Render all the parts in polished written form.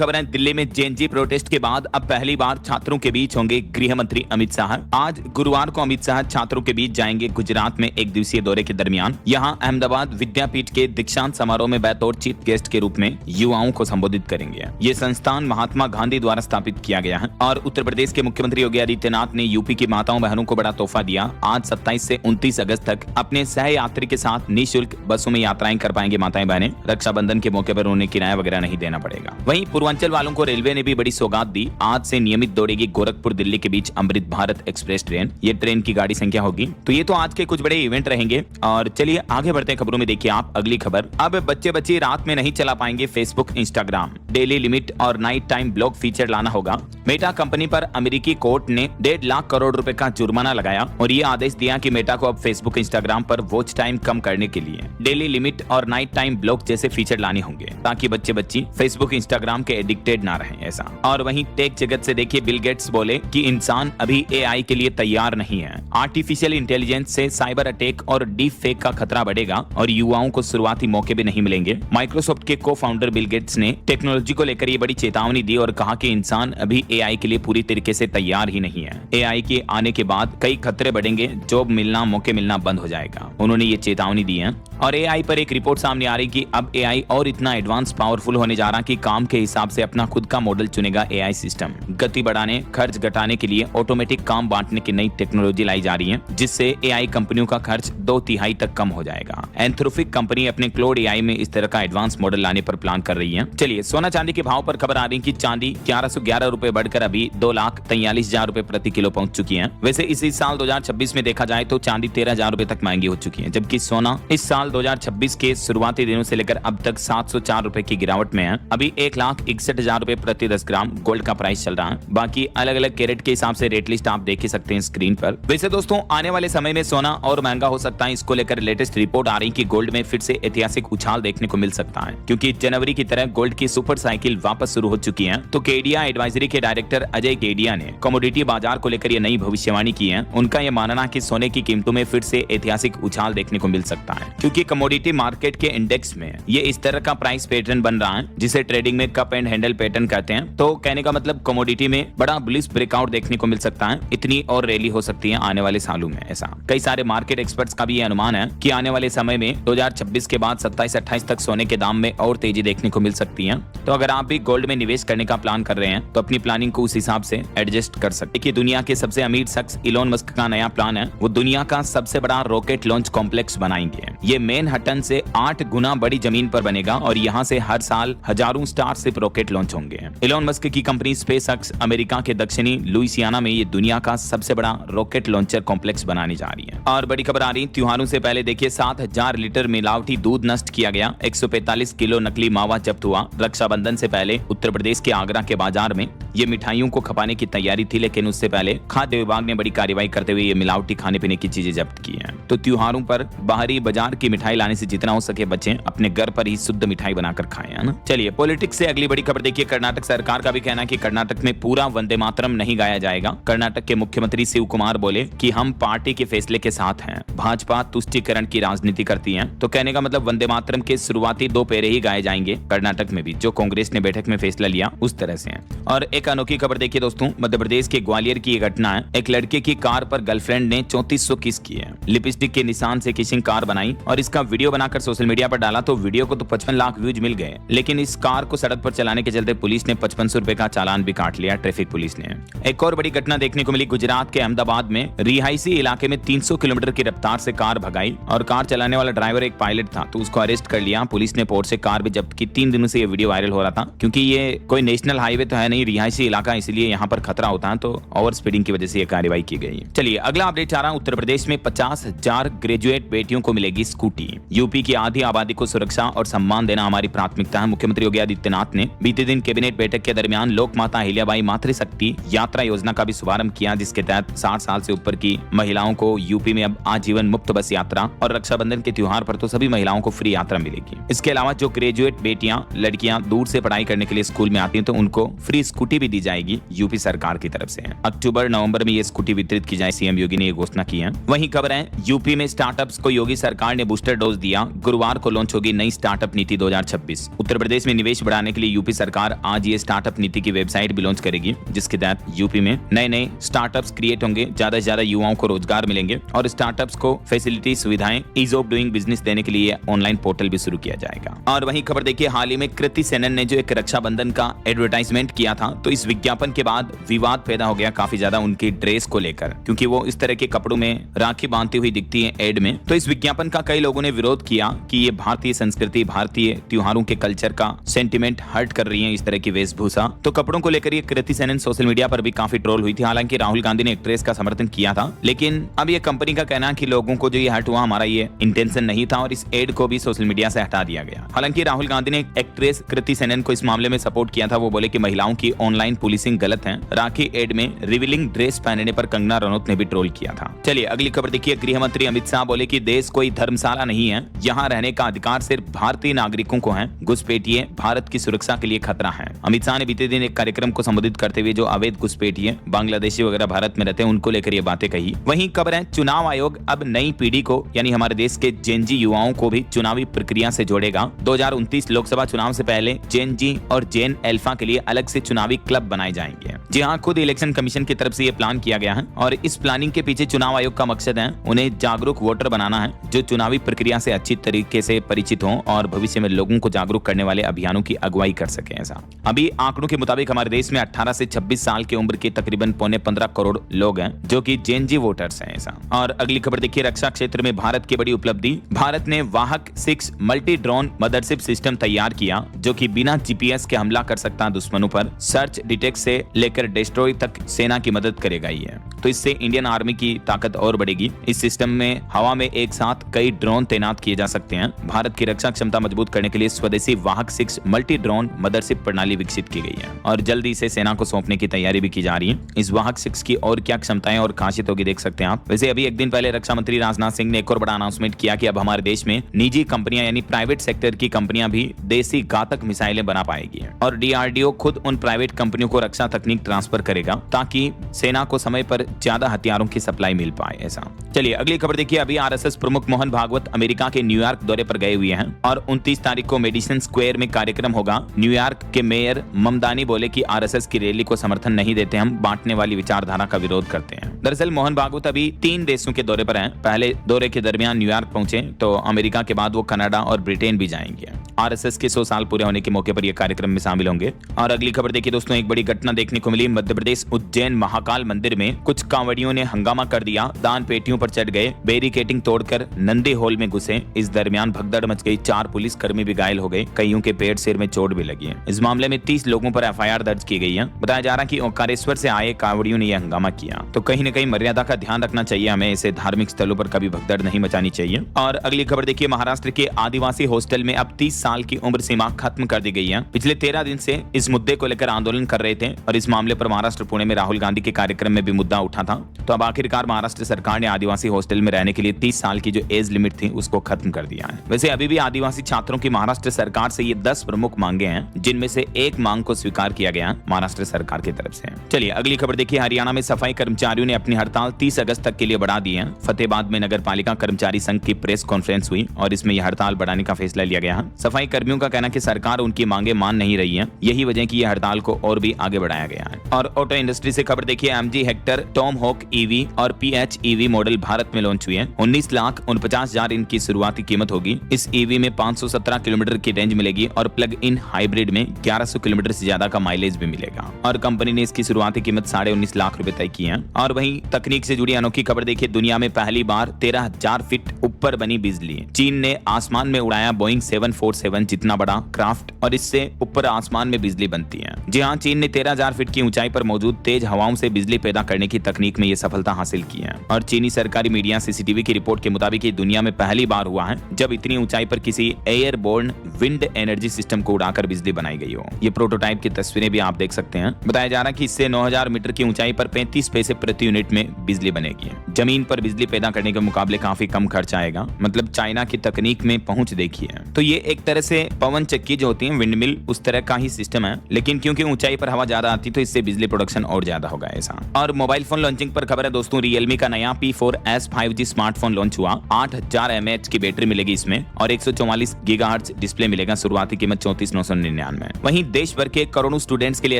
खबर है, दिल्ली में जेएनजी प्रोटेस्ट के बाद अब पहली बार छात्रों के बीच होंगे गृह मंत्री अमित शाह। आज गुरुवार को अमित शाह छात्रों के बीच जाएंगे। गुजरात में एक दिवसीय दौरे के दरमियान यहां अहमदाबाद विद्यापीठ के दीक्षांत समारोह में बतौर चीफ गेस्ट के रूप में युवाओं को संबोधित करेंगे। ये संस्थान महात्मा गांधी द्वारा स्थापित किया गया है और उत्तर प्रदेश के मुख्यमंत्री योगी आदित्यनाथ ने यूपी की माताओं बहनों को बड़ा तोहफा दिया। आज 27 से 29 अगस्त तक अपने सहयात्री के साथ निःशुल्क बसों में यात्राएं कर पाएंगे माताएं बहनें। रक्षाबंधन के मौके पर उन्हें किराया वगैरह नहीं देना पड़ेगा। वहीं पूर्वांचल वालों को रेलवे ने भी बड़ी सौगात दी। आज से नियमित दौड़ेगी गोरखपुर दिल्ली के बीच अमृत भारत एक्सप्रेस ट्रेन। ये ट्रेन की गाड़ी संख्या होगी। तो ये तो आज के कुछ बड़े इवेंट रहेंगे और चलिए आगे बढ़ते हैं खबरों में। देखिए आप अगली खबर, अब बच्चे रात में नहीं चला पाएंगे फेसबुक इंस्टाग्राम। डेली लिमिट और नाइट टाइम ब्लॉक फीचर लाना होगा। मेटा कंपनी पर अमेरिकी कोर्ट ने 1.5 लाख करोड़ रुपए का जुर्माना लगाया और ये आदेश दिया कि मेटा को अब फेसबुक इंस्टाग्राम पर वॉच टाइम कम करने के लिए डेली लिमिट और नाइट टाइम ब्लॉक जैसे फीचर लाने होंगे ताकि बच्ची फेसबुक इंस्टाग्राम के एडिक्टेड ना रहें ऐसा। और वहीं टेक जगत से देखिए, बिल गेट्स बोले कि इंसान अभी एआई के लिए तैयार नहीं है। आर्टिफिशियल इंटेलिजेंस से साइबर अटैक और डीप फेक का खतरा बढ़ेगा और युवाओं को शुरुआती मौके भी नहीं मिलेंगे। माइक्रोसॉफ्ट के को फाउंडर बिल गेट्स ने टेक्नोलॉजी को लेकर ये बड़ी चेतावनी दी और कहा कि इंसान अभी एआई के लिए पूरी तरीके से तैयार ही नहीं है। एआई के आने के बाद कई खतरे बढ़ेंगे, जॉब मिलना, मौके मिलना बंद हो जाएगा। उन्होंने ये चेतावनी दी है। और एआई पर एक रिपोर्ट सामने आ रही कि अब एआई और इतना एडवांस पावरफुल होने जा रहा कि काम के हिसाब से अपना खुद का मॉडल चुनेगा एआई सिस्टम। गति बढ़ाने, खर्च घटाने के लिए ऑटोमेटिक काम बांटने की नई टेक्नोलॉजी लाई जा रही है जिससे एआई कंपनियों का खर्च 2/3 तक कम हो जाएगा। एंथ्रोपिक कंपनी अपने क्लाउड एआई में इस तरह का एडवांस मॉडल लाने पर प्लान कर रही है। चलिए सोना चांदी के भाव पर खबर आ रही कि चांदी 1111 रुपए बढ़कर अभी 2,43,000 रुपए प्रति किलो पहुंच चुकी है। वैसे इसी साल 2026 में देखा जाए तो चांदी 13,000 रुपए तक महंगी हो चुकी है, जबकि सोना इस साल 2026 के शुरुआती दिनों से लेकर अब तक 704 रुपए की गिरावट में है। अभी 1,61,000 रुपए प्रति 10 ग्राम गोल्ड का प्राइस चल रहा है। बाकी अलग अलग कैरेट के हिसाब से रेट लिस्ट आप देख ही सकते हैं स्क्रीन पर। वैसे दोस्तों आने वाले समय में सोना और महंगा हो सकता है। इसको लेकर लेटेस्ट रिपोर्ट आ रही कि गोल्ड में फिर से ऐतिहासिक उछाल देखने को मिल सकता है, क्योंकि जनवरी की तरह गोल्ड की सुपर साइकिल वापस शुरू हो चुकी है। तो केडिया एडवाइजरी के डायरेक्टर अजय केडिया ने कमोडिटी बाजार को लेकर ये नई भविष्यवाणी की है। उनका यह मानना है कि सोने की कीमतों में फिर से ऐतिहासिक उछाल देखने को मिल सकता है, क्योंकि कमोडिटी मार्केट के इंडेक्स में ये इस तरह का प्राइस पैटर्न बन रहा है जिसे ट्रेडिंग में कप एंड हैंडल पैटर्न कहते हैं। तो कहने का मतलब कमोडिटी में बड़ा बुलिश ब्रेकआउट देखने को मिल सकता है। इतनी और रैली हो सकती है आने वाले सालों में ऐसा। कई सारे मार्केट एक्सपर्ट्स का भी ये अनुमान है कि आने वाले समय में 2026 के बाद 27-28 तक सोने के दाम में और तेजी देखने को मिल सकती है। तो अगर आप भी गोल्ड में निवेश करने का प्लान कर रहे हैं तो अपनी प्लानिंग को उस हिसाब से एडजस्ट कर सकते हैं। दुनिया के सबसे अमीर शख्स इलोन मस्क का नया प्लान है, वो दुनिया का सबसे बड़ा रॉकेट लॉन्च कॉम्प्लेक्स बनाएंगे। ये मैनहट्टन से 8 गुना बड़ी जमीन पर बनेगा और यहाँ से हर साल हजारों स्टारशिप रॉकेट लॉन्च होंगे। इलोन मस्क की कंपनी स्पेसएक्स अमेरिका के दक्षिणी लुइसियाना में ये दुनिया का सबसे बड़ा रॉकेट लॉन्चर कॉम्प्लेक्स बनाने जा रही है। और बड़ी खबर आ रही त्योहारों से पहले देखिए, 7,000 लीटर मिलावटी दूध नष्ट किया गया। 145 किलो नकली मावा जब्त हुआ। रक्षाबंधन से पहले उत्तर प्रदेश के आगरा के बाजार में ये मिठाइयों को खपाने की तैयारी थी, लेकिन उससे पहले खाद्य विभाग ने बड़ी कार्रवाई करते हुए ये मिलावटी खाने पीने की चीजें जब्त की हैं। तो त्योहारों पर बाहरी बाजार की मिठाई लाने से जितना हो सके बचें, अपने घर पर ही शुद्ध मिठाई बनाकर खाएं, है ना। चलिए पॉलिटिक्स से अगली बड़ी खबर देखिए, कर्नाटक सरकार का भी कहना है कि कर्नाटक में पूरा वंदे मातरम नहीं गाया जाएगा। कर्नाटक के मुख्यमंत्री शिव कुमार बोले कि हम पार्टी के फैसले के साथ हैं, भाजपा तुष्टीकरण की राजनीति करती है। तो कहने का मतलब वंदे मातरम के शुरुआती 2 पैरे ही गाए जाएंगे कर्नाटक में भी, जो कांग्रेस ने बैठक में फैसला लिया उस तरह से है। और एक अनोखी खबर देखिए दोस्तों, मध्य प्रदेश के ग्वालियर की घटना है। एक लड़के की कार पर गर्लफ्रेंड ने 3400 किस किए। लिपस्टिक के निशान से किसिंग कार बनाई और इसका वीडियो बनाकर सोशल मीडिया पर डाला। तो वीडियो को तो 55 लाख व्यूज मिल गए, लेकिन इस कार को सड़क पर चलाने के चलते पुलिस ने 5500 रुपए का चालान भी काट लिया, ट्रैफिक पुलिस ने। एक और बड़ी घटना देखने को मिली गुजरात के अहमदाबाद में। रिहायशी इलाके में 300 किलोमीटर की रफ्तार से कार भगाई और कार चलाने वाला ड्राइवर एक पायलट था, तो उसको अरेस्ट कर लिया। पुलिस ने पोर्ट से कार भी जब्त की। 3 दिनों से ये वीडियो वायरल हो रहा था, क्योंकि ये कोई नेशनल हाईवे तो है नहीं, रिहायशी इलाका, इसलिए यहाँ पर खतरा होता है। तो ओवर स्पीडिंग की वजह से ये कार्रवाई की गई। चलिए अगला अपडेट आ रहा है, उत्तर प्रदेश में 50,000 ग्रेजुएट बेटियों को मिलेगी स्कूटी। यूपी की आधी आबादी को सुरक्षा और सम्मान देना हमारी प्राथमिकता है। मुख्यमंत्री योगी आदित्यनाथ ने बीते दिन कैबिनेट बैठक के दरमियान लोक माता अहिल्याबाई मातृशक्ति यात्रा योजना का भी शुभारंभ किया, जिसके तहत 60 साल से ऊपर की महिलाओं को यूपी में अब आजीवन मुफ्त बस यात्रा और रक्षाबंधन के त्योहार पर तो सभी महिलाओं को फ्री यात्रा मिलेगी। इसके अलावा जो ग्रेजुएट बेटियां लड़कियां दूर से पढ़ाई करने के लिए स्कूल में आती हैं तो उनको फ्री स्कूटी भी दी जाएगी यूपी सरकार की तरफ से। अक्टूबर नवंबर में ये स्कूटी वितरित की जाए, सीएम योगी ने ये घोषणा की है। वहीं खबर है यूपी में स्टार्टअप्स को योगी सरकार ने बूस्टर डोज दिया। गुरुवार को लॉन्च होगी नई स्टार्टअप नीति 2026। उत्तर प्रदेश में निवेश बढ़ाने के लिए यूपी यूपी सरकार आज ये स्टार्टअप नीति की वेबसाइट भी लॉन्च करेगी, जिसके तहत यूपी में नए नए स्टार्टअप्स क्रिएट होंगे, ज्यादा से ज्यादा युवाओं को रोजगार मिलेंगे और स्टार्टअप्स को फैसिलिटी, सुविधाएं, ईज ऑफ डूइंग बिजनेस देने के लिए ऑनलाइन पोर्टल भी शुरू किया जाएगा। और वहीं खबर देखिए, हाल ही में कृति सेनन ने जो एक रक्षाबंधन का एडवर्टाइजमेंट किया था, तो इस विज्ञापन के बाद विवाद पैदा हो गया काफी ज्यादा उनकी ड्रेस को लेकर, क्योंकि वो इस तरह के कपड़ों में राखी बांधती हुई दिखती है एड में। तो इस विज्ञापन का कई लोगों ने विरोध किया कि ये भारतीय संस्कृति, भारतीय त्योहारों के कल्चर का सेंटिमेंट हर्ट कर रही है इस तरह की वेशभूषा। तो कपड़ों को लेकर ये कृति सेनन सोशल मीडिया पर भी काफी ट्रोल हुई थी। हालांकि राहुल गांधी ने एक्ट्रेस का समर्थन किया था, लेकिन अब ये कंपनी का कहना है कि लोगों को जो ये हर्ट हुआ, हमारा ये इंटेंशन नहीं था और इस एड को भी सोशल मीडिया से हटा दिया गया। हालांकि राहुल गांधी ने एक्ट्रेस कृति सेनन को इस मामले में सपोर्ट किया था। वो बोले कि महिलाओं की ऑनलाइन पुलिसिंग गलत है। राखी एड में रिवीलिंग ड्रेस पहनने पर कंगना रनौत ने भी ट्रोल किया था। चलिए अगली खबर देखिए, गृह मंत्री अमित शाह बोले कि देश कोई धर्मशाला नहीं है, यहाँ रहने का अधिकार सिर्फ भारतीय नागरिकों को है, घुसपैठिए भारत की सुरक्षा के लिए खतरा है। अमित शाह ने बीते दिन एक कार्यक्रम को संबोधित करते हुए जो अवैध घुसपैठिए बांग्लादेशी वगैरह भारत में रहते हैं उनको लेकर ये बातें कही। वहीं खबर है, चुनाव आयोग अब नई पीढ़ी को यानी हमारे देश के जेन जी युवाओं को भी चुनावी प्रक्रिया से जोड़ेगा। 2029 लोकसभा चुनाव से पहले जेन जी और जेन अल्फा के लिए अलग से चुनावी क्लब बनाए जाएंगे। जी हाँ, खुद इलेक्शन कमीशन की तरफ से ये प्लान किया गया है और इस प्लानिंग के पीछे चुनाव आयोग का मकसद है उन्हें जागरूक वोटर बनाना है, जो चुनावी प्रक्रिया से अच्छी तरीके से परिचित हों और भविष्य में लोगों को जागरूक करने वाले अभियानों की अगुवाई कर सके। ऐसा अभी आंकड़ों के मुताबिक हमारे देश में 18 से 26 साल की उम्र के तकरीबन 15 करोड़ लोग हैं जो कि जेन जी वोटर्स हैं। ऐसा और अगली खबर देखिए, रक्षा क्षेत्र में भारत की बड़ी उपलब्धि। भारत ने वाहक 6 मल्टी ड्रोन मदरशिप सिस्टम तैयार किया, जो कि बिना जीपीएस के हमला कर सकता है दुश्मनों पर। सर्च, डिटेक्ट से लेकर डिस्ट्रॉय तक सेना की मदद करेगा ये। तो इससे इंडियन आर्मी की ताकत और बढ़ेगी। इस सिस्टम में हवा में एक साथ कई ड्रोन तैनात किए जा सकते हैं। भारत की रक्षा क्षमता मजबूत करने के लिए स्वदेशी वाहक 6 मल्टी ड्रोन मदरशिप प्रणाली विकसित की गई है और जल्दी इसे सेना को सौंपने की तैयारी भी की जा रही है। इस वाहक 6 की और क्या क्षमताएं और खासियत होगी देख सकते हैं आप। वैसे अभी एक दिन पहले रक्षा मंत्री राजनाथ सिंह ने एक और बड़ा अनाउंसमेंट किया कि अब हमारे देश में निजी कंपनियां यानी प्राइवेट सेक्टर की कंपनियां भी देसी घातक मिसाइलें बना पाएगी और डीआरडीओ खुद उन प्राइवेट कंपनियों को रक्षा तकनीक ट्रांसफर करेगा ताकि सेना को समय पर ज्यादा हथियारों की सप्लाई मिल पाए। ऐसा चलिए अगली खबर देखिए, अभी आरएसएस प्रमुख मोहन भागवत अमेरिका के न्यूयॉर्क दौरे पर गए हुए हैं और 29 तारीख को मेडिसन स्क्वायर में कार्यक्रम होगा। न्यूयॉर्क के मेयर ममदानी बोले कि आरएसएस की रैली को समर्थन नहीं देते, हम बांटने वाली विचारधारा का विरोध करते हैं। दरअसल मोहन भागवत अभी 3 देशों के दौरे पर हैं। पहले दौरे के दरमियान न्यूयॉर्क पहुंचे तो अमेरिका के बाद वो कनाडा और ब्रिटेन भी जाएंगे। आरएसएस के 100 साल पूरे होने के मौके पर यह कार्यक्रम में शामिल होंगे। और अगली खबर देखिए दोस्तों, एक बड़ी घटना देखने को मिली। मध्य प्रदेश उज्जैन महाकाल मंदिर में कुछ कांवड़ियों ने हंगामा कर दिया, दान पेटियों पर चढ़ गए, बैरिकेडिंग तोड़कर नंदी हॉल में घुसे। इस दरमियान भगदड़ मच गई, 4 पुलिस कर्मी भी घायल हो गए, कईयों के पेट सिर में चोट भी लगी है। इस मामले में 30 लोगों पर एफआईआर दर्ज की गई है। बताया जा रहा है कि ओंकारेश्वर से आए कांवड़ियों ने यह हंगामा किया। तो कहीं न कहीं मर्यादा का ध्यान रखना चाहिए हमें, ऐसे धार्मिक स्थलों पर कभी भगदड़ नहीं मचानी चाहिए। और अगली खबर देखिए, महाराष्ट्र के आदिवासी हॉस्टल में अब 30 साल की उम्र सीमा खत्म कर दी गई है। पिछले 13 दिन से इस मुद्दे को लेकर आंदोलन कर रहे थे और इस मामले पर महाराष्ट्र पुणे में राहुल गांधी के कार्यक्रम में भी मुद्दा उठा था। तो अब आखिरकार महाराष्ट्र सरकार ने आदिवासी हॉस्टल में रहने के लिए 30 साल की जो एज लिमिट थी उसको खत्म कर दिया है। वैसे अभी भी आदिवासी छात्रों की महाराष्ट्र सरकार से ये 10 प्रमुख मांगे हैं, जिनमें से एक मांग को स्वीकार किया गया महाराष्ट्र सरकार की तरफ से। चलिए अगली खबर देखिए, हरियाणा में सफाई कर्मचारियों ने अपनी हड़ताल 30 अगस्त तक के लिए बढ़ा दी है। फतेहाबाद में नगर पालिका कर्मचारी संघ की प्रेस कॉन्फ्रेंस हुई और इसमें यह हड़ताल बढ़ाने का फैसला लिया गया है। सफाई कर्मियों का कहना कि सरकार उनकी मांगे मान नहीं रही है, यही वजह की यह हड़ताल को और भी आगे बढ़ाया गया है। और ऑटो इंडस्ट्री से खबर देखिए, MG Hector Tom Hawk EV और PHEV मॉडल भारत में लॉन्च हुए हैं। 19,49,000 इनकी शुरुआती कीमत होगी। इस ईवी में 517 किलोमीटर की रेंज मिलेगी और प्लग इन हाइब्रिड में 1100 किलोमीटर से ज्यादा का माइलेज भी मिलेगा। और कंपनी ने इसकी शुरुआती कीमत 19.5 लाख रुपए तय की है। और वहीं तकनीक से जुड़ी अनोखी खबर देखिए, दुनिया में पहली बार 13,000 फीट ऊपर बनी बिजली। चीन ने आसमान में उड़ाया बोइंग 747 जितना बड़ा क्राफ्ट और इससे ऊपर आसमान में बिजली बनती है। जी हाँ, चीन ने 13,000 फीट की ऊंचाई पर मौजूद तेज हवाओं से बिजली पैदा करने की तकनीक में यह सफलता हासिल की है। और चीनी सरकारी मीडिया सीसीटीवी की रिपोर्ट के मुताबिक ये दुनिया में पहली बार हुआ है जब इतनी ऊंचाई पर किसी एयरबोर्न विंड एनर्जी सिस्टम को उड़ाकर बिजली बनाई गई हो। ये प्रोटोटाइप की तस्वीरें भी आप देख सकते हैं। बताया जा रहा है कि इससे 9,000 मीटर की ऊंचाई पर 35 पैसे प्रति यूनिट में बिजली बनेगी। जमीन पर बिजली पैदा करने के मुकाबले काफी कम खर्च आएगा। मतलब चाइना की तकनीक में पहुंच देखिए। तो ये एक तरह से पवन चक्की जो होती है विंड मिल, उस तरह का ही सिस्टम है, लेकिन क्योंकि ऊंचाई पर हवा ज्यादा आती तो इससे बिजली प्रोडक्शन और ज्यादा होगा ऐसा। और मोबाइल स्मार्टफोन लॉन्चिंग पर खबर है दोस्तों, रियलमी का नया P4S 5G स्मार्टफोन लॉन्च हुआ। 8000 mAh की बैटरी मिलेगी इसमें और 144 गीगाहर्ट्ज डिस्प्ले मिलेगा। शुरुआती कीमत 34,999। वहीं देश भर के करोड़ों स्टूडेंट्स के लिए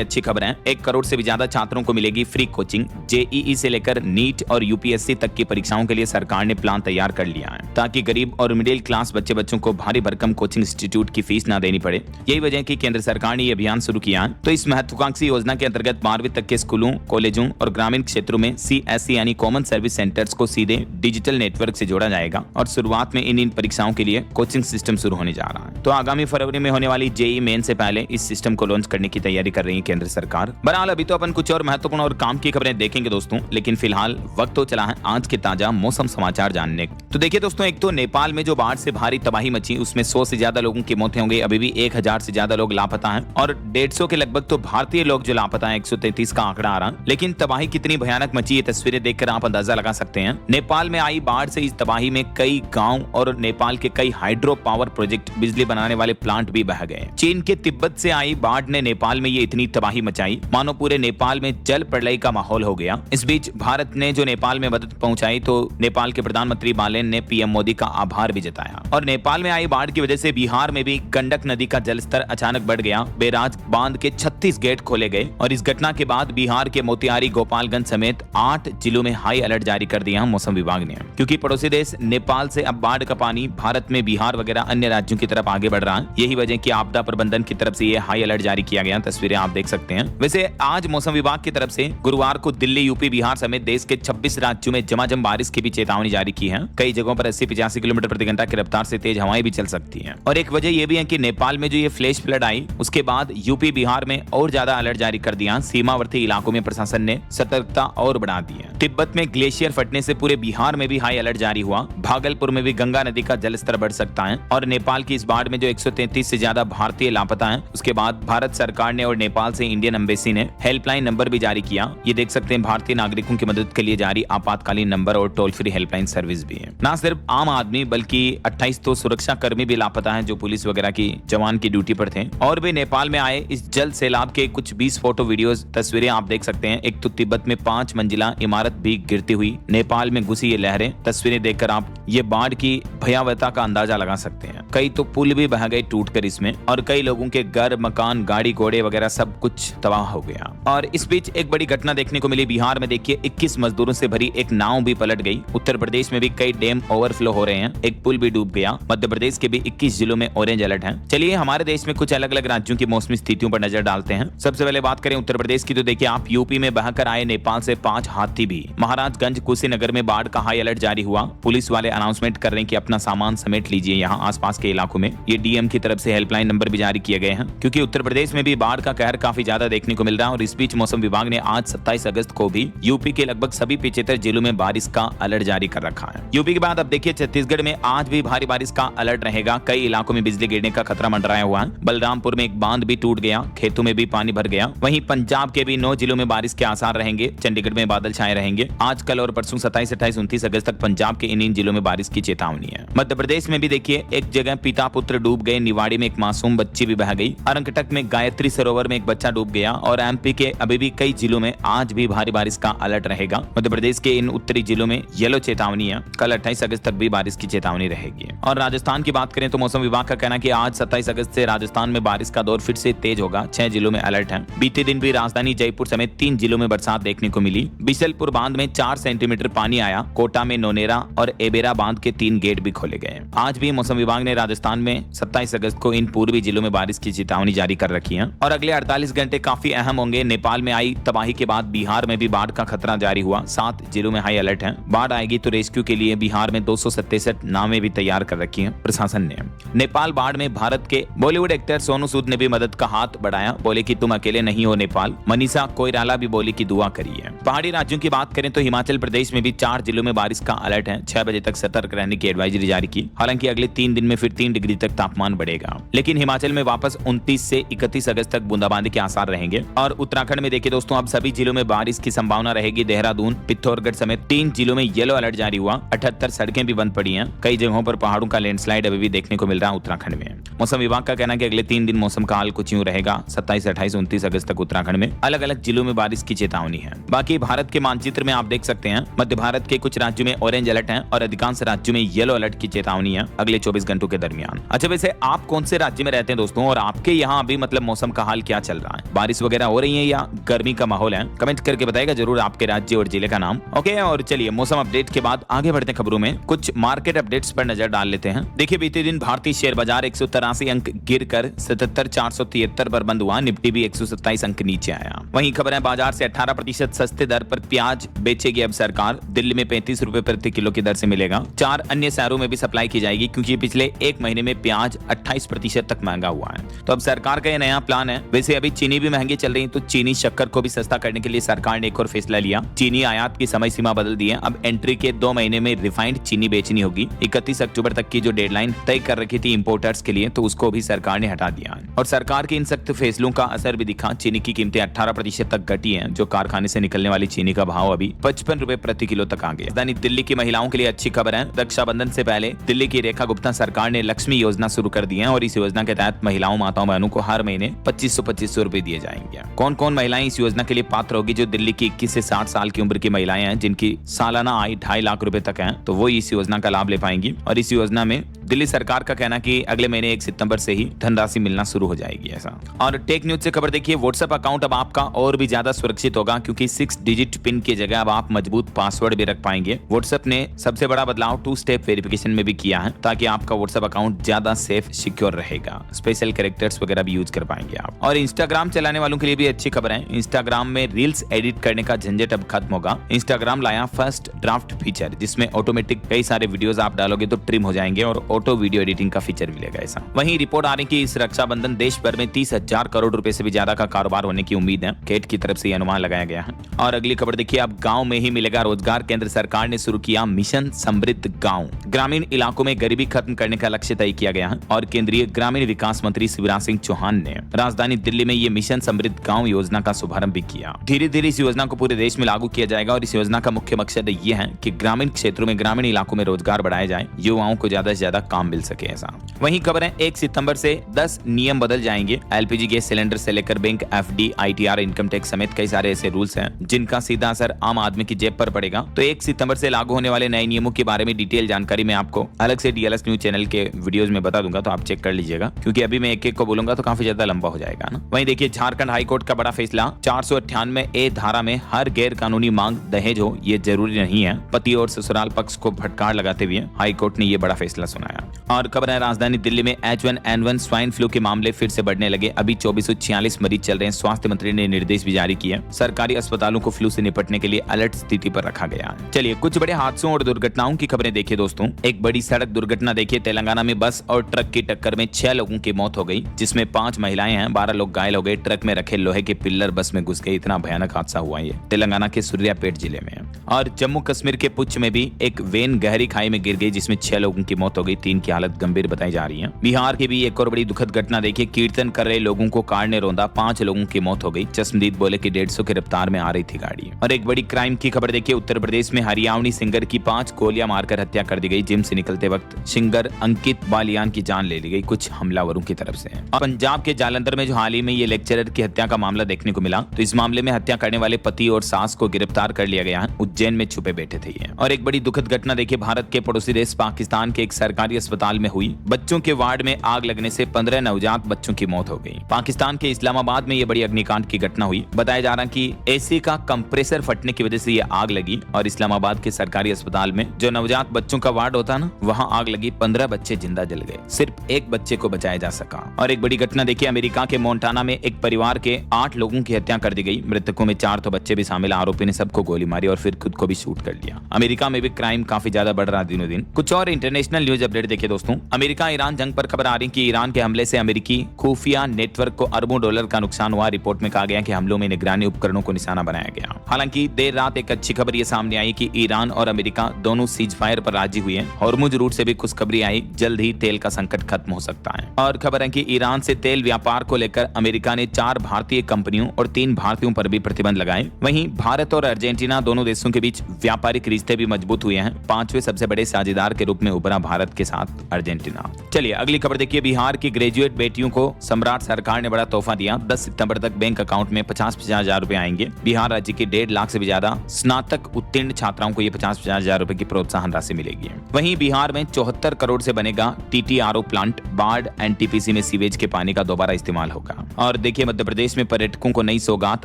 अच्छी खबर है। 1 करोड़ से भी ज्यादा छात्रों को मिलेगी फ्री कोचिंग। JEE से लेकर नीट और UPSC तक की परीक्षाओं के लिए सरकार ने प्लान तैयार कर लिया है, ताकि गरीब और मिडिल क्लास बच्चों को भारी भरकम कोचिंग इंस्टीट्यूट की फीस ना देनी पड़े। यही वजह है कि केंद्र सरकार ने यह अभियान शुरू किया है। तो इस महत्वाकांक्षी योजना के अंतर्गत 12वीं तक के स्कूलों, कॉलेजों और ग्रामीण क्षेत्रों में CSE यानी कॉमन सर्विस सेंटर्स को सीधे डिजिटल नेटवर्क से जोड़ा जाएगा और शुरुआत में इन परीक्षाओं के लिए कोचिंग सिस्टम शुरू होने जा रहा है। तो आगामी फरवरी में होने वाली JEE मेन से पहले इस सिस्टम को लॉन्च करने की तैयारी कर रही है केंद्र सरकार। बहरहाल अभी तो अपन कुछ और महत्वपूर्ण और काम की खबरें देखेंगे दोस्तों, लेकिन फिलहाल वक्त तो चला है आज के ताजा मौसम समाचार जानने। तो देखिए दोस्तों, एक तो नेपाल में जो बाढ़ से भारी तबाही मची, उसमें 100 से ज्यादा लोगों की मौतें हो गई। अभी भी 1000 से ज्यादा लोग लापता हैं और 150 के लगभग तो भारतीय लोग जो लापता हैं, 133 का आंकड़ा आ रहा है। लेकिन तबाही कितनी भयानक मची, ये तस्वीरें देखकर आप अंदाजा लगा सकते हैं। नेपाल में आई बाढ़ से इस तबाही में कई गांव और नेपाल के कई हाइड्रो पावर प्रोजेक्ट, बिजली बनाने वाले प्लांट भी बह गए। चीन के तिब्बत से आई बाढ़ ने नेपाल में ये इतनी तबाही मचाई, मानो पूरे नेपाल में जल प्रलय का माहौल हो गया। इस बीच भारत ने जो नेपाल में मदद पहुंचाई, तो नेपाल के प्रधानमंत्री बालेन ने PM मोदी का आभार भी जताया। और नेपाल में आई बाढ़ की वजह से बिहार में भी गंडक नदी का जलस्तर अचानक बढ़ गया। बैराज बांध के 36 गेट खोले गए और इस घटना के बाद बिहार के मोतिहारी, गोपालगंज समेत 8 जिलों में हाई अलर्ट जारी कर दिया मौसम विभाग ने, क्योंकि पड़ोसी देश नेपाल से अब बाढ़ का पानी भारत में बिहार वगैरह अन्य राज्यों की तरफ आगे बढ़ रहा है। यही वजह की आपदा प्रबंधन की तरफ से ये हाई अलर्ट जारी किया गया। तस्वीरें आप देख सकते हैं। वैसे आज मौसम विभाग की तरफ से गुरुवार को दिल्ली, UP, बिहार समेत देश के 26 राज्यों में झमाझम बारिश की भी चेतावनी जारी की है। कई जगहों पर 80-85 किलोमीटर प्रति घंटा की रफ्तार से तेज हवाएं भी चल सकती हैं। और एक वजह यह भी है कि नेपाल में जो ये फ्लैश फ्लड आई, उसके बाद UP, बिहार में और ज्यादा अलर्ट जारी कर दिया। सीमावर्ती इलाकों में प्रशासन ने सतर्कता और बढ़ा दी है। तिब्बत में ग्लेशियर फटने से पूरे बिहार में भी हाई अलर्ट जारी हुआ। भागलपुर में भी गंगा नदी का जलस्तर बढ़ सकता है। और नेपाल की इस बाढ़ में जो 133 से ज्यादा भारतीय लापता हैं, उसके बाद भारत सरकार ने और नेपाल से इंडियन एम्बेसी ने हेल्पलाइन नंबर भी जारी किया। ये देख सकते हैं, भारतीय नागरिकों की मदद के लिए जारी आपातकालीन नंबर और टोल फ्री हेल्पलाइन सर्विस भी है। ना सिर्फ आम आदमी बल्कि 28 तो सुरक्षा कर्मी भी लापता हैं, जो पुलिस वगैरह की जवान की ड्यूटी पर थे। और भी नेपाल में आए इस जल सैलाब के कुछ 20 फोटो वीडियोस तस्वीरें आप देख सकते हैं। एक तो तिब्बत में 5 मंजिला इमारत भी गिरती हुई नेपाल में घुसी ये लहरें। तस्वीरें देखकर आप ये बाढ़ की भयावहता का अंदाजा लगा सकते हैं। कई तो पुल भी बह गए टूटकर इसमें और कई लोगों के घर, मकान, गाड़ी घोड़े वगैरह सब कुछ तबाह हो गया। और इस बीच एक बड़ी घटना देखने को मिली बिहार में। देखिए, 21 मजदूरों से भरी एक नाव भी पलट गई। उत्तर प्रदेश में भी कई डैम ओवरफ्लो हो रहे हैं। एक पुल भी डूब गया। मध्य प्रदेश के भी 21 जिलों में ऑरेंज अलर्ट है। चलिए हमारे देश में कुछ अलग अलग राज्यों की मौसमी स्थितियों पर नजर डालते हैं। सबसे पहले बात करें उत्तर प्रदेश की, तो देखिए आप UP में बहकर आए नेपाल से 5 हाथी भी। महाराजगंज, कुशीनगर में बाढ़ का हाई अलर्ट जारी हुआ। पुलिस वाले अनाउंसमेंट कर रहे हैं कि अपना सामान समेट लीजिए यहाँ आसपास के इलाकों में। ये DM की तरफ से हेल्पलाइन नंबर भी जारी किए गए हैं, क्योंकि उत्तर प्रदेश में भी बाढ़ का कहर काफी ज्यादा देखने को मिल रहा है। और इस बीच मौसम विभाग ने आज 27 अगस्त को भी UP के लगभग सभी 75 जिलों में बारिश का अलर्ट जारी कर रखा है। UP के बाद अब देखिए छत्तीसगढ़ में आज भी भारी बारिश का अलर्ट रहेगा। कई इलाकों में बिजली गिरने का खतरा मंडराया हुआ है। बलरामपुर में एक बांध भी टूट गया, खेतों में भी पानी भर गया। वहीं पंजाब के भी 9 जिलों में बारिश के आसार रहेंगे। चंडीगढ़ में बादल छाए रहेंगे। आज, कल और परसों 27, 28, 29 अगस्त तक पंजाब के इन जिलों में बारिश की चेतावनी है। मध्य प्रदेश में भी देखिए एक जगह पिता पुत्र डूब गए। निवाड़ी में एक मासूम बच्ची भी बह गई। अरंकटक में गायत्री सरोवर में एक बच्चा डूब गया। और MP के अभी भी कई जिलों में आज भी भारी बारिश का अलर्ट रहेगा। मध्य प्रदेश के इन उत्तरी जिलों में येलो चेतावनी है। कल 28 अगस्त तक भी बारिश की चेतावनी रहेगी। और राजस्थान की बात करें तो मौसम विभाग का कहना है कि आज 27 अगस्त से राजस्थान में बारिश का दौर फिर से तेज होगा। 6 जिलों में अलर्ट है। बीते दिन भी राजधानी जयपुर समेत 3 जिलों में बरसात देखने को मिली। बिशलपुर बांध में 4 सेंटीमीटर पानी आया। कोटा में नोनेरा और एबेरा बांध के 3 गेट भी खोले गए। आज भी मौसम विभाग ने राजस्थान में 27 अगस्त को इन पूर्वी जिलों में बारिश की चेतावनी जारी कर रखी है। और अगले 48 घंटे काफी अहम होंगे। नेपाल में आई तबाही के बाद बिहार में भी बाढ़ का खतरा जारी हुआ। 7 जिलों में हाई अलर्ट है। बाढ़ आएगी तो रेस्क्यू के लिए बिहार में 267 नावें भी तैयार कर रखी है प्रशासन ने। नेपाल बाढ़ में भारत के बॉलीवुड एक्टर सोनू सूद ने भी मदद का हाथ बढ़ाया। बोले कि तुम अकेले नहीं हो नेपाल। मनीषा कोइराला भी बोली कि दुआ करिए। पहाड़ी राज्यों की बात करें तो हिमाचल प्रदेश में भी 4 जिलों में बारिश का अलर्ट है। 6 बजे तक सतर्क रहने की एडवाइजरी जारी की। हालांकि अगले 3 दिन में फिर 3 डिग्री तक तापमान बढ़ेगा। लेकिन हिमाचल में वापस 29 से 31 अगस्त तक बूंदाबांदी के आसार रहेंगे। और उत्तराखंड में देखिए दोस्तों, अब सभी जिलों में बारिश की संभावना रहेगी। देहरादून, पिथौरागढ़ समेत 3 जिलों में येलो अलर्ट जारी हुआ। 78 सड़कें भी बंद पड़ी हैं। कई जगहों पर पहाड़ों का लैंडस्लाइड अभी भी देखने को मिल रहा है उत्तराखंड में। मौसम विभाग का कहना है कि अगले 3 दिन मौसम का हाल कुछ यूं रहेगा। 27, 28, 29 अगस्त तक उत्तराखंड में अलग अलग जिलों में बारिश की चेतावनी है। बाकी भारत के मानचित्र में आप देख सकते हैं मध्य भारत के कुछ राज्यों में ऑरेंज अलर्ट है और अधिकांश राज्यों में येलो अलर्ट की चेतावनी है अगले 24 घंटों के दरमियान। अच्छा, वैसे आप कौन से राज्य में रहते हैं दोस्तों, और आपके यहाँ अभी मतलब मौसम का हाल क्या चल रहा है? बारिश वगैरह हो रही है या गर्मी का माहौल है? कमेंट करके बताइएगा जरूर आपके राज्य और जिले का नाम। ओके, और चलिए मौसम अपडेट के बाद आगे बढ़ते हैं खबरों में। कुछ मार्केट अपडेट्स पर नजर डाल लेते हैं। देखिए, बीते दिन भारतीय शेयर बाजार 183 अंक गिरकर 77,473 पर बंद हुआ। निफ्टी भी 127 अंक नीचे आया। वहीं खबर है बाजार से 18% सस्ते दर पर प्याज बेचेगी अब सरकार। दिल्ली में 35 रुपए प्रति किलो की दर से मिलेगा। 4 अन्य शहरों में भी सप्लाई की जाएगी क्योंकि पिछले 1 महीने में प्याज 28% तक महंगा हुआ है। तो अब सरकार का यह नया प्लान है। वैसे अभी चीनी भी महंगी चल रही है, तो चीनी शक्कर को भी सस्ता करने के लिए सरकार ने एक और फैसला लिया। चीनी आयात की समय सीमा बदल दी है। अब एंट्री के 2 महीने में रिफाइंड चीनी बेचनी होगी। 31 अक्टूबर तक की जो डेडलाइन तय कर रखी थी इंपोर्टर्स के लिए, तो उसको भी सरकार ने हटा दिया। और सरकार के इन सख्त फैसलों का असर भी दिखा। चीनी की कीमतें 18% तक घटी हैं। जो कारखाने से निकलने वाली चीनी का भाव अभी 55 रुपए प्रति किलो तक आ गया। राजधानी दिल्ली की महिलाओं के लिए अच्छी खबर है। रक्षाबंधन से पहले दिल्ली की रेखा गुप्ता सरकार ने लक्ष्मी योजना शुरू कर दी है और इस योजना के तहत महिलाओं माताओं बहनों को हर महीने 2500 रुपए दिए जाएंगे। कौन कौन महिलाएं इस योजना के लिए पात्र होगी? जो दिल्ली की 21 से 60 साल की उम्र की महिलाएं हैं जिनकी सालाना आय 2.5 लाख रुपए तक है, तो वो इस योजना का लाभ ले पाएंगी। और इस योजना में दिल्ली सरकार का कहना कि अगले महीने 1 सितंबर से ही धनराशि मिलना शुरू हो जाएगी ऐसा। और टेक न्यूज से खबर देखिए, व्हाट्सएप अकाउंट अब आपका और भी ज्यादा सुरक्षित होगा क्योंकि 6 डिजिट पिन की जगह अब आप मजबूत पासवर्ड भी रख पाएंगे। व्हाट्सएप ने सबसे बड़ा बदलाव 2 स्टेप वेरिफिकेशन में भी किया है ताकि आपका व्हाट्सएप अकाउंट ज्यादा सेफ सिक्योर रहेगा। स्पेशल कैरेक्टर्स वगैरह भी यूज कर पाएंगे आप। और इंस्टाग्राम चलाने वालों के लिए भी अच्छी खबर है। इंस्टाग्राम में रील्स एडिट करने का झंझट अब खत्म होगा। इंस्टाग्राम लाया फर्स्ट ड्राफ्ट फीचर जिसमें ऑटोमेटिक कई सारे वीडियोस आप डालोगे तो ट्रिम हो जाएंगे और ऑटो वीडियो एडिटिंग का फीचर मिलेगा ऐसा। वहीं रिपोर्ट आ रही कि इस रक्षाबंधन देश भर में 30,000 करोड़ रुपए से भी ज्यादा का कारोबार होने की उम्मीद है। केट की तरफ से यह अनुमान लगाया गया है। और अगली खबर देखिए, अब गांव में ही मिलेगा रोजगार। केंद्र सरकार ने शुरू किया मिशन समृद्ध गांव। ग्रामीण इलाकों में गरीबी खत्म करने का लक्ष्य तय किया गया है और केंद्रीय ग्रामीण विकास मंत्री शिवराज सिंह चौहान ने राजधानी दिल्ली में ये मिशन समृद्ध गांव योजना का शुभारंभ भी किया। धीरे धीरे इस योजना को पूरे देश में लागू किया जाएगा और इस योजना का मुख्य मकसद ये है कि ग्रामीण क्षेत्रों में ग्रामीण इलाकों में रोजगार बढ़ाया जाए, युवाओं को ज्यादा से ज्यादा काम मिल सके ऐसा। वहीं खबर है 1 सितंबर से 10 नियम बदल जाएंगे। एलपीजी गैस सिलेंडर से लेकर bank, FD, ITR, income tax समेत कई सारे ऐसे रूल्स हैं जिनका सीधा असर आम आदमी की जेब पर पड़ेगा। तो 1 सितंबर से लागू होने वाले नए नियमों के बारे में डिटेल जानकारी मैं आपको अलग से डीएलएस न्यूज चैनल के वीडियोस में बता दूंगा, तो आप चेक कर लीजिएगा क्योंकि अभी मैं एक-एक को बोलूंगा तो काफी ज्यादा लंबा हो जाएगा ना। वहीं देखिए, झारखंड हाईकोर्ट का बड़ा फैसला। 498 धारा में हर गैर कानूनी मांग दहेज हो ये जरूरी नहीं है। पति और ससुराल पक्ष को फटकार लगाते हुए हाईकोर्ट ने ये बड़ा फैसला सुनाया। और खबर है राजधानी दिल्ली में H1N1 स्वाइन फ्लू के मामले फिर से बढ़ने लगे। अभी 2446 मरीज चल रहे हैं। स्वास्थ्य मंत्री ने निर्देश भी जारी किए। सरकारी अस्पतालों को फ्लू से निपटने के लिए अलर्ट स्थिति पर रखा गया है। चलिए कुछ बड़े हादसों और दुर्घटनाओं की खबरें देखिए दोस्तों। एक बड़ी सड़क दुर्घटना देखिए, तेलंगाना में बस और ट्रक की टक्कर में 6 लोगों की मौत हो गई जिसमें 5 महिलाएं हैं, 12 लोग घायल हो गए। ट्रक में रखे लोहे के पिल्लर बस में घुस गए। इतना भयानक हादसा हुआ ये तेलंगाना के सूर्यापेट जिले में। और जम्मू कश्मीर के पुंछ में भी एक वैन गहरी खाई में गिर गई जिसमें 6 लोगों की मौत हो गई। 3 की हालत गंभीर बताई जा रही है। बिहार की भी एक और बड़ी दुखद घटना देखिए, कीर्तन कर रहे लोगों को कार ने रौंदा, 5 लोगों की मौत हो गई। चश्मदीद बोले कि 150 की रफ्तार में आ रही थी गाड़ी। और एक बड़ी क्राइम की खबर देखिए, उत्तर प्रदेश में हरियाणवी सिंगर की 5 गोलियां मारकर हत्या कर दी गई। जिम से निकलते वक्त सिंगर अंकित बालियान की जान ले ली गई कुछ हमलावरों की तरफ से। और पंजाब के जालंधर में जो हाल ही में ये लेक्चरर की हत्या का मामला देखने को मिला, तो इस मामले में हत्या करने वाले पति और सास को गिरफ्तार कर लिया गया है। उज्जैन में छुपे बैठे थे ये। और एक बड़ी दुखद घटना देखिए, भारत के पड़ोसी देश पाकिस्तान के एक सरकारी अस्पताल में हुई। बच्चों के वार्ड में आग लगने से 15 नवजात बच्चों की मौत हो गई। पाकिस्तान के इस्लामाबाद में ये बड़ी अग्निकांड की घटना हुई। बताया जा रहा कि एसी का कंप्रेसर फटने की वजह से ये आग लगी और इस्लामाबाद के सरकारी अस्पताल में जो नवजात बच्चों का वार्ड होता ना, वहां आग लगी। 15 बच्चे जिंदा जल गए। सिर्फ एक बच्चे को बचाया जा सका। और एक बड़ी घटना देखिए, अमेरिका के मोन्टाना में एक परिवार के 8 लोगों की हत्या कर दी गई। मृतकों में 4 तो बच्चे भी शामिल। आरोपी ने सबको गोली मारी और फिर खुद को भी शूट कर लिया। अमेरिका में भी क्राइम काफी ज्यादा बढ़ रहा दिनों दिन। कुछ और इंटरनेशनल न्यूज अपडेट देखिए दोस्तों। अमेरिका ईरान जंग पर खबर आ रही कि ईरान के हमले से अमेरिकी खुफिया नेटवर्क को अरबों डॉलर का नुकसान हुआ। रिपोर्ट में कहा गया कि हमलों में निगरानी उपकरणों को निशाना बनाया गया। हालांकि देर रात एक अच्छी खबर ये सामने आई कि ईरान और अमेरिका दोनों सीज फायर पर राजी हुए हैं। हॉर्मुज रूट से भी खुशखबरी आई, जल्द ही तेल का संकट खत्म हो सकता है। और खबर है कि ईरान से तेल व्यापार को लेकर अमेरिका ने 4 भारतीय कंपनियों और 3 भारतीयों पर भी प्रतिबंध लगाए। वहीं भारत और अर्जेंटीना दोनों देशों के बीच व्यापारिक रिश्ते भी मजबूत हुए हैं। 5वें सबसे बड़े साझेदार के रूप में उभरा भारत के साथ अर्जेंटीना। चलिए अगली खबर देखिए, बिहार की ग्रेजुएट बेटियों को सम्राट सरकार ने बड़ा तोहफा दिया। 10 सितंबर तक बैंक अकाउंट में 50-50 हजार रुपए आएंगे। बिहार राज्य के 1.5 लाख से भी ज्यादा स्नातक उत्तीर्ण छात्राओं को ये 50-50 हजार रुपए की प्रोत्साहन राशि मिलेगी। वहीं बिहार में 74 करोड़ से बनेगा TTRO प्लांट। बाढ़ NTPC में सीवेज के पानी का दोबारा इस्तेमाल होगा। और देखिए मध्य प्रदेश में पर्यटकों को नई सौगात,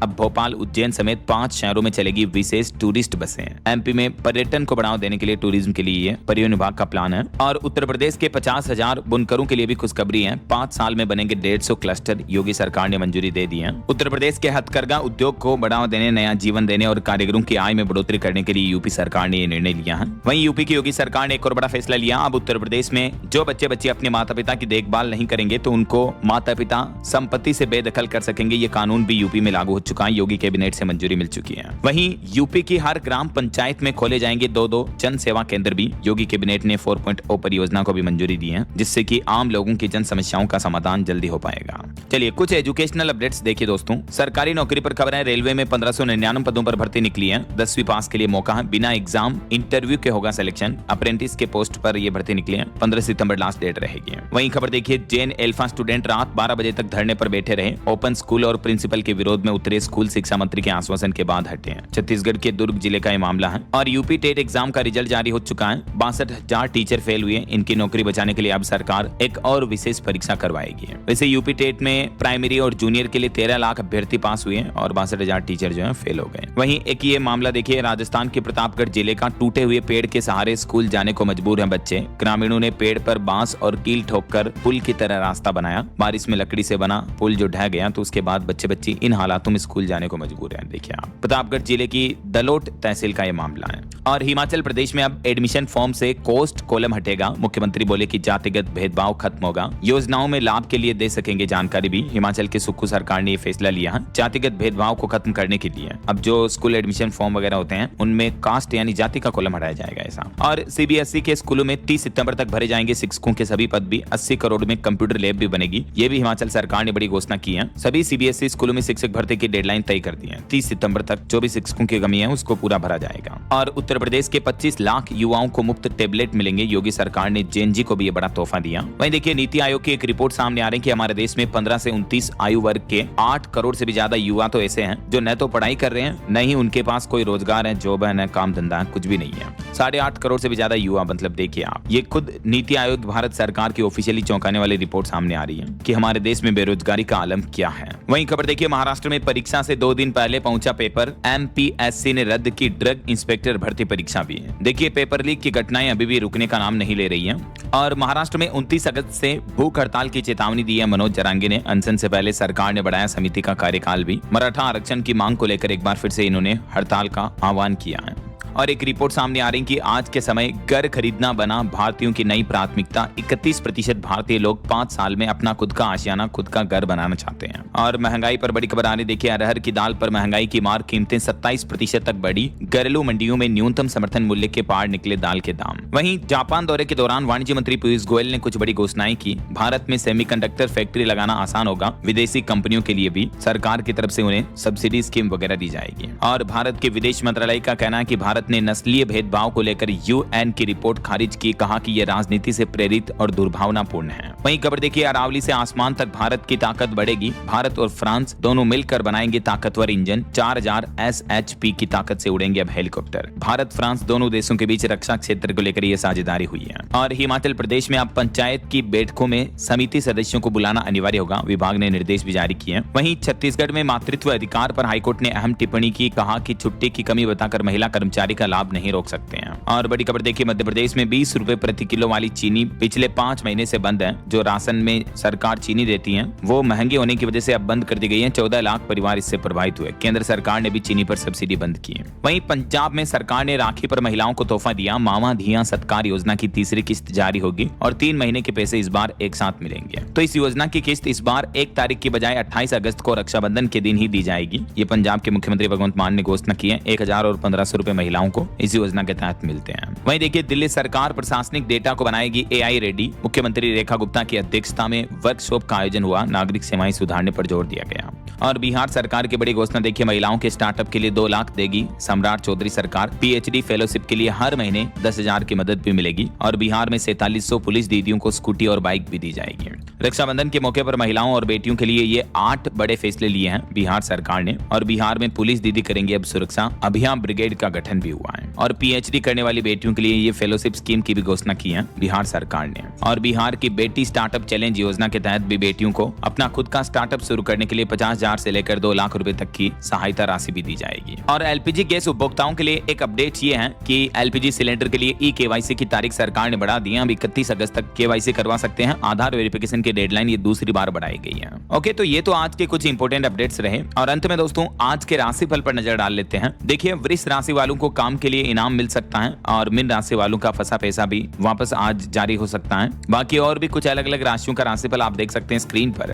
अब भोपाल, उज्जैन समेत 5 शहरों में चलेगी विशेष टूरिस्ट बसें। MP में पर्यटन को बढ़ावा देने के लिए टूरिज्म के लिए परिवहन विभाग का प्लान है। और उत्तर प्रदेश के 50,000 बुनकरों के लिए भी खुशखबरी है। 5 साल में बनेंगे 150 क्लस्टर, योगी सरकार ने मंजूरी दे दी है। उत्तर प्रदेश के हथकरघा उद्योग को बढ़ावा देने, नया जीवन देने और कारीगरों की आय में बढ़ोतरी करने के लिए यूपी सरकार ने ये निर्णय लिया है। वहीं यूपी की योगी सरकार ने एक और बड़ा फैसला लिया। अब उत्तर प्रदेश में जो बच्चे अपने माता पिता की देखभाल नहीं करेंगे तो उनको माता पिता संपत्ति से बेदखल कर सकेंगे। ये कानून भी यूपी में लागू हो चुका है। योगी कैबिनेट से मंजूरी मिल चुकी है। वहीं यूपी की हर ग्राम पंचायत में खोले जाएंगे 2-2 जन सेवा केंद्र भी। योगी कैबिनेट ने 4.0 परियोजना को भी मंजूरी दी है, जिससे कि आम लोगों की जन समस्याओं का समाधान जल्दी हो पाएगा। चलिए कुछ एजुकेशनल अपडेट्स देखिए दोस्तों। सरकारी नौकरी पर खबर है। रेलवे में 1599 पदों पर भर्ती निकली है। 10वीं पास के लिए मौका है। बिना एग्जाम इंटरव्यू के होगा सिलेक्शन। अप्रेंटिस के पोस्ट पर यह भर्ती निकली है। 15 सितंबर लास्ट डेट रहेगी। वहीं खबर देखिए, जैन एल्फा स्टूडेंट रात 12 बजे तक धरने पर बैठे रहे। ओपन स्कूल और प्रिंसिपल के विरोध में उतरे। स्कूल शिक्षा मंत्री के आश्वासन के बाद हटे हैं। छत्तीसगढ़ के दुर्ग जिले का यह मामला है। और यूपी टेट एग्जाम का रिजल्ट जारी हो चुका है। 62,000 टीचर फेल हुए। इनकी नौकरी बचाने के लिए अब सरकार एक और विशेष परीक्षा करवाएगी। वैसे यूपी टेट में प्राइमरी और जूनियर के लिए 13 लाख अभ्यर्थी पास हुए और 62,000 टीचर जो है फेल हो गए। वहीं एक ये मामला देखिए, राजस्थान के प्रतापगढ़ जिले का। टूटे हुए पेड़ के सहारे स्कूल जाने को मजबूर हैं बच्चे। ग्रामीणों ने पेड़ पर बांस और कील ठोककर पुल की तरह रास्ता बनाया। बारिश में लकड़ी से बना पुल जो ढह गया, तो उसके बाद बच्चे इन हालातों में स्कूल जाने को मजबूर हैं। देखिए आप, प्रतापगढ़ जिले की दलोट तहसील का यह मामला है। और हिमाचल प्रदेश में अब एडमिशन फॉर्म से कोस्ट कॉलम हटेगा। मुख्यमंत्री बोले कि जातिगत भेदभाव खत्म होगा। योजनाओं में लाभ के लिए दे सकेंगे जानकारी भी। हिमाचल की सुक्खू सरकार ने यह फैसला लिया है जातिगत भेदभाव को खत्म करने के लिए। अब जो स्कूल एडमिशन फॉर्म वगैरह होते हैं उनमें कास्ट यानी जाति का कॉलम हटाया जाएगा ऐसा। और CBSE के स्कूलों में 30 सितंबर तक भरे जाएंगे शिक्षकों के सभी पद भी। 80 करोड़ में कंप्यूटर लैब भी बनेगी। ये भी हिमाचल सरकार ने बड़ी घोषणा की है। सभी CBSE स्कूलों में शिक्षक भर्ती की डेडलाइन तय कर दी है। 30 सितंबर तक जो भी शिक्षकों की कमी है उसको पूरा भरा जाएगा। और उत्तर प्रदेश के 25 लाख युवाओं को मुफ्त टेबलेट मिलेंगे। योगी सरकार ने JNG को भी ये बड़ा तोहफा दिया। वहीं देखिए, नीति आयोग की एक रिपोर्ट सामने आ रही है कि हमारे देश में 15 से 29 आयु वर्ग के 8 करोड़ से भी ज्यादा युवा तो ऐसे हैं जो न तो पढ़ाई कर रहे हैं, न ही उनके पास कोई रोजगार है, जॉब है, न काम धंधा है, कुछ भी नहीं है। 8.5 करोड़ से भी ज्यादा युवा, मतलब देखिए आप, ये खुद नीति आयोग भारत सरकार की ऑफिशियली चौंकाने वाली रिपोर्ट सामने आ रही है कि हमारे देश में बेरोजगारी का आलम क्या है। वहीं खबर देखिए, महाराष्ट्र में परीक्षा से 2 दिन पहले पहुंचा पेपर। MPSC ने रद्द की ड्रग इंस्पेक्टर भर्ती परीक्षा भी। देखिए, पेपर लीक की घटनाएं अभी भी रुकने का नाम नहीं ले रही है। और महाराष्ट्र में 29 अगस्त से भूख हड़ताल की चेतावनी दी है मनोज जरांगे ने। अनशन से पहले सरकार ने बढ़ाया समिति का कार्यकाल भी। मराठा आरक्षण की मांग को लेकर एक बार फिर से इन्होंने हड़ताल का आह्वान किया है। और एक रिपोर्ट सामने आ रही कि आज के समय घर खरीदना बना भारतीयों की नई प्राथमिकता। 31% भारतीय लोग 5 साल में अपना खुद का आशियाना, खुद का घर बनाना चाहते हैं। और महंगाई पर बड़ी खबर आ रही, देखिए अरहर की दाल पर महंगाई की मार, कीमतें 27% तक बढ़ी। घरेलू मंडियों में न्यूनतम समर्थन मूल्य के पार निकले दाल के दाम। वहीं जापान दौरे के दौरान वाणिज्य मंत्री पीयूष गोयल ने कुछ बड़ी घोषणाएं की। भारत में सेमीकंडक्टर फैक्ट्री लगाना आसान होगा। विदेशी कंपनियों के लिए भी सरकार की तरफ से उन्हें सब्सिडी स्कीम वगैरह दी जाएगी। और भारत के विदेश मंत्रालय का कहना है कि भारत ने नस्लीय भेदभाव को लेकर UN की रिपोर्ट खारिज की। कहा कि यह राजनीति से प्रेरित और दुर्भावनापूर्ण है। वहीं खबर देखिए, अरावली से आसमान तक भारत की ताकत बढ़ेगी। भारत और फ्रांस दोनों मिलकर बनाएंगे ताकतवर इंजन। 4000 SHP की ताकत से उड़ेंगे अब हेलीकॉप्टर। भारत फ्रांस दोनों देशों के बीच रक्षा क्षेत्र को लेकर यह साझेदारी हुई है। और हिमाचल प्रदेश में अब पंचायत की बैठकों में समिति सदस्यों को बुलाना अनिवार्य होगा। विभाग ने निर्देश भी जारी किए। वहीं छत्तीसगढ़ में मातृत्व अधिकार पर हाईकोर्ट ने अहम टिप्पणी की। कहा कि छुट्टी की कमी बताकर महिला कर्मचारी का लाभ नहीं रोक सकते हैं। और बड़ी खबर देखिए, मध्य प्रदेश में 20 रुपए प्रति किलो वाली चीनी पिछले 5 महीने से बंद है। जो राशन में सरकार चीनी देती है वो महंगी होने की वजह से अब बंद कर दी गई है। 14 लाख परिवार इससे प्रभावित हुए। केंद्र सरकार ने भी चीनी पर सब्सिडी बंद की है। वहीं पंजाब में सरकार ने राखी पर महिलाओं को तोहफा दिया। मामा धिया सत्कार योजना की तीसरी किस्त जारी होगी और 3 महीने के पैसे इस बार एक साथ मिलेंगे। तो इस योजना की किस्त इस बार 1 तारीख की बजाय 28 अगस्त को रक्षाबंधन के दिन ही दी जाएगी। ये पंजाब के मुख्यमंत्री भगवंत मान ने घोषणा की है। 1000 और 1500 रुपए महिलाओं महिलाओं को इस योजना के तहत मिलते हैं। वहीं देखिए, दिल्ली सरकार प्रशासनिक डेटा को बनाएगी AI रेडी। मुख्यमंत्री रेखा गुप्ता की अध्यक्षता में वर्कशॉप का आयोजन हुआ। नागरिक सेवाएं सुधारने पर जोर दिया गया। और बिहार सरकार की बड़ी घोषणा देखिए, महिलाओं के स्टार्टअप के लिए 2 लाख देगी सम्राट चौधरी सरकार। PhD फेलोशिप के लिए हर महीने 10,000 की मदद भी मिलेगी। और बिहार में 4700 पुलिस दीदियों को स्कूटी और बाइक भी दी जाएगी। रक्षाबंधन के मौके पर महिलाओं और बेटियों के लिए ये 8 बड़े फैसले लिए हैं बिहार सरकार ने। और बिहार में पुलिस दीदी करेंगे अब सुरक्षा अभियान ब्रिगेड का गठन भी हुआ है। और PhD करने वाली बेटियों के लिए ये फेलोशिप स्कीम की भी घोषणा की है बिहार सरकार ने। और बिहार की बेटी स्टार्टअप चैलेंज योजना के तहत भी बेटियों को अपना खुद का स्टार्टअप शुरू करने के लिए 50,000 से लेकर 2 लाख रुपए तक की सहायता राशि भी दी जाएगी। और LPG गैस उपभोक्ताओं के लिए एक अपडेट ये है कि LPG सिलेंडर के लिए eKYC की तारीख सरकार ने बढ़ा दी है। अब 31 अगस्त तक KYC करवा सकते हैं। आधार वेरिफिकेशन की डेडलाइन ये दूसरी बार बढ़ाई गई है। ओके, तो ये तो आज के कुछ इंपोर्टेंट अपडेट्स रहे। और अंत में दोस्तों, आज के राशिफल पर नजर डाल लेते हैं। देखिए, वृष राशि वालों को काम के लिए इनाम मिल सकता है और मीन राशि वालों का फंसा पैसा भी वापस आज जारी हो सकता है। बाकी और भी कुछ अलग अलग राशियों का राशिफल आप देख सकते हैं स्क्रीन पर।